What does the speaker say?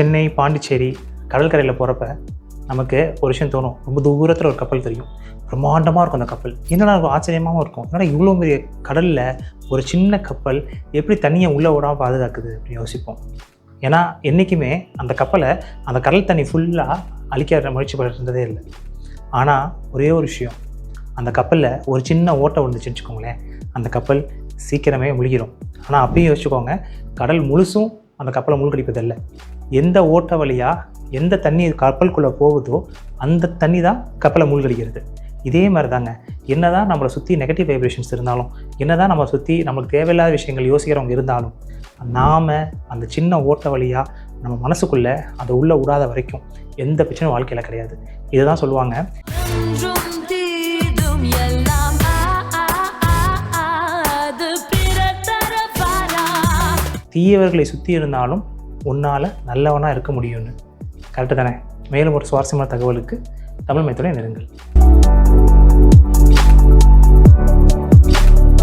சென்னை, பாண்டிச்சேரி கடற்கரையில் போகிறப்ப நமக்கு ஒரு விஷயம் தோணும். ரொம்ப தூரத்தில் ஒரு கப்பல் தெரியும், பிரம்மாண்டமாக இருக்கும் அந்த கப்பல். என்னடா ஆச்சரியமாகவும் இருக்கும், என்னடா இவ்வளோ பெரிய கடலில் ஒரு சின்ன கப்பல் எப்படி தண்ணியை உள்ளே விடாமல் பாதுகாக்குது அப்படின்னு யோசிப்போம். ஏன்னா என்றைக்குமே அந்த கப்பலை அந்த கடல் தண்ணி ஃபுல்லாக அழிக்க முயற்சி பண்ணிருந்ததே இல்லை. ஆனால் ஒரே ஒரு விஷயம், அந்த கப்பலில் ஒரு சின்ன ஓட்டை வந்துச்சுன்னு வச்சுக்கோங்களேன், அந்த கப்பல் சீக்கிரமே முழுகிடும். ஆனால் அப்பயும் யோசிச்சுக்கோங்க, கடல் முழுசும் அந்த கப்பலை மூழ்கடிப்பதில்லை. எந்த ஓட்ட வழியாக எந்த தண்ணி கப்பலுக்குள்ளே போகுதோ அந்த தண்ணி தான் கப்பலை மூழ்கடிக்கிறது. இதே மாதிரி தாங்க, என்ன தான் நம்மளை சுற்றி நெகட்டிவ் வைப்ரேஷன்ஸ் இருந்தாலும், என்ன தான் நம்ம சுற்றி நம்மளுக்கு தேவையில்லாத விஷயங்கள் யோசிக்கிறவங்க இருந்தாலும், நாம் அந்த சின்ன ஓட்ட வழியாக நம்ம மனசுக்குள்ளே அதை உள்ளே விடாத வரைக்கும் எந்த பிரச்சனையும் வாழ்க்கையில் கிடையாது. இதை தான் சொல்லுவாங்க, தீயவர்களை சுற்றி இருந்தாலும் உன்னால் நல்லவனாக இருக்க முடியும்னு. கரெக்டு தானே? மேலும் ஒரு சுவாரஸ்யமான தகவலுக்கு தமிழ் மையத்துடன் இணைங்கள்.